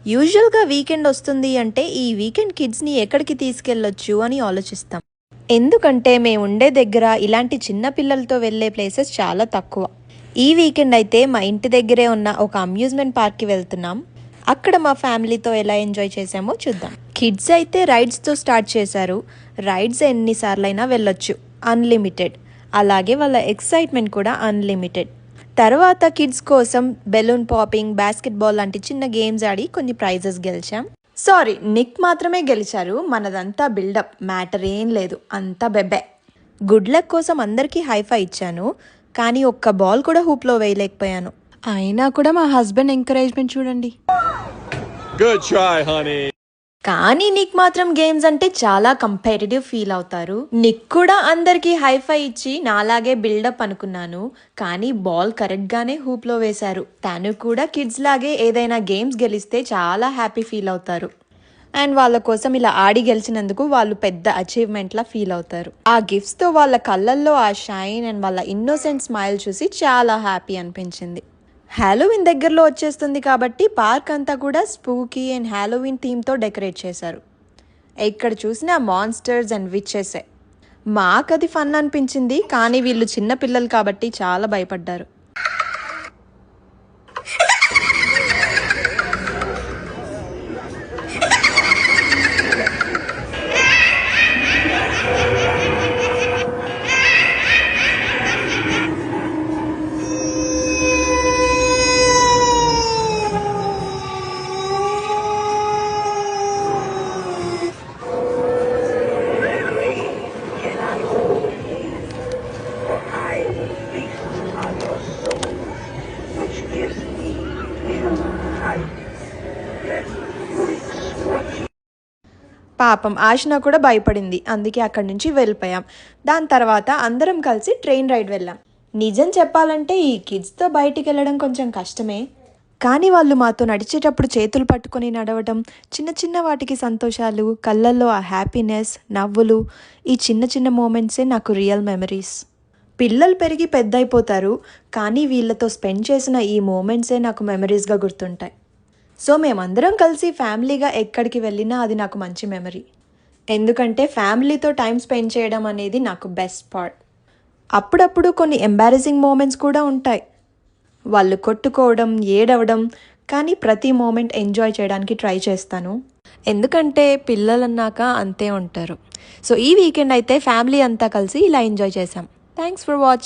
యూజువల్గా వీకెండ్ వస్తుంది అంటే ఈ వీకెండ్ కిడ్స్ని ఎక్కడికి తీసుకెళ్ళొచ్చు అని ఆలోచిస్తాం. ఎందుకంటే మేము ఉండే దగ్గర ఇలాంటి చిన్న పిల్లలతో వెళ్ళే ప్లేసెస్ చాలా తక్కువ. ఈ వీకెండ్ అయితే మా ఇంటి దగ్గరే ఉన్న ఒక అమ్యూజ్మెంట్ పార్క్కి వెళ్తున్నాం. అక్కడ మా ఫ్యామిలీతో ఎలా ఎంజాయ్ చేసామో చూద్దాం. కిడ్స్ అయితే రైడ్స్తో స్టార్ట్ చేశారు. రైడ్స్ ఎన్నిసార్లైనా వెళ్ళొచ్చు, అన్లిమిటెడ్. అలాగే వాళ్ళ ఎక్సైట్మెంట్ కూడా అన్లిమిటెడ్. తర్వాత కిడ్స్ కోసం బెలూన్ పాపింగ్, బాస్కెట్బాల్ లాంటి చిన్న గేమ్స్ ఆడి కొన్ని ప్రైజెస్ గెలిచాం. సారీ, నిక్ మాత్రమే గెలిచారు. మనదంతా బిల్డప్, మ్యాటర్ ఏం లేదు, అంతా బెబ్బే. గుడ్ లక్ కోసం అందరికీ హైఫై ఇచ్చాను, కానీ ఒక్క బాల్ కూడా హూప్లో వేయలేకపోయాను. అయినా కూడా మా హస్బెండ్ ఎంకరేజ్మెంట్ చూడండి. Good try, honey. కానీ నిక్ మాత్రం గేమ్స్ అంటే చాలా కంపేటిటివ్ ఫీల్ అవుతారు. నిక్ కూడా అందరికీ హైఫై ఇచ్చి నాలాగే బిల్డప్ అనుకున్నాను, కానీ బాల్ కరెక్ట్గానే హూప్లో వేశారు. తను కూడా కిడ్స్ లాగే ఏదైనా గేమ్స్ గెలిస్తే చాలా హ్యాపీ ఫీల్ అవుతారు. అండ్ వాళ్ళ కోసం ఇలా ఆడి గెలిచినందుకు వాళ్ళు పెద్ద అచీవ్మెంట్లా ఫీల్ అవుతారు. ఆ గిఫ్ట్స్తో వాళ్ళ కళ్ళల్లో ఆ షైన్ అండ్ వాళ్ళ ఇన్నోసెంట్ స్మైల్ చూసి చాలా హ్యాపీ అనిపించింది. హ్యాలోవిన్ దగ్గరలో వచ్చేస్తుంది కాబట్టి పార్క్ అంతా కూడా స్పూకీ అండ్ హ్యాలోవిన్ థీమ్తో డెకరేట్ చేశారు. ఎక్కడ చూసినా మాన్స్టర్స్ అండ్ విచెసే. మాకు అది ఫన్ అనిపించింది, కానీ వీళ్ళు చిన్న పిల్లలు కాబట్టి చాలా భయపడ్డారు. పాపం ఆశన కూడా భయపడింది, అందుకే అక్కడి నుంచి వెళ్ళిపోయాం. దాని తర్వాత అందరం కలిసి ట్రైన్ రైడ్ వెళ్ళాం. నిజం చెప్పాలంటే ఈ కిడ్స్తో బయటికి వెళ్ళడం కొంచెం కష్టమే, కానీ వాళ్ళు మాతో నడిచేటప్పుడు చేతులు పట్టుకొని నడవడం, చిన్న చిన్న వాటికి సంతోషాలు, కళ్ళల్లో ఆ హ్యాపీనెస్, నవ్వులు, ఈ చిన్న చిన్న మూమెంట్సే నాకు రియల్ మెమరీస్. పిల్లలు పెరిగి పెద్ద అయిపోతారు, కానీ వీళ్ళతో స్పెండ్ చేసిన ఈ మూమెంట్సే నాకు మెమరీస్గా గుర్తుంటాయి. సో మేమందరం కలిసి ఫ్యామిలీగా ఎక్కడికి వెళ్ళినా అది నాకు మంచి మెమరీ. ఎందుకంటే ఫ్యామిలీతో టైం స్పెండ్ చేయడం అనేది నాకు బెస్ట్ పార్ట్. అప్పుడప్పుడు కొన్ని ఎంబారసింగ్ మూమెంట్స్ కూడా ఉంటాయి, వాళ్ళు కొట్టుకోవడం, ఏడవడం, కానీ ప్రతి మూమెంట్ ఎంజాయ్ చేయడానికి ట్రై చేస్తాను. ఎందుకంటే పిల్లలన్నాక అంతే ఉంటారు. సో ఈ వీకెండ్ అయితే ఫ్యామిలీ అంతా కలిసి ఇలా ఎంజాయ్ చేసాం. Thanks for watching.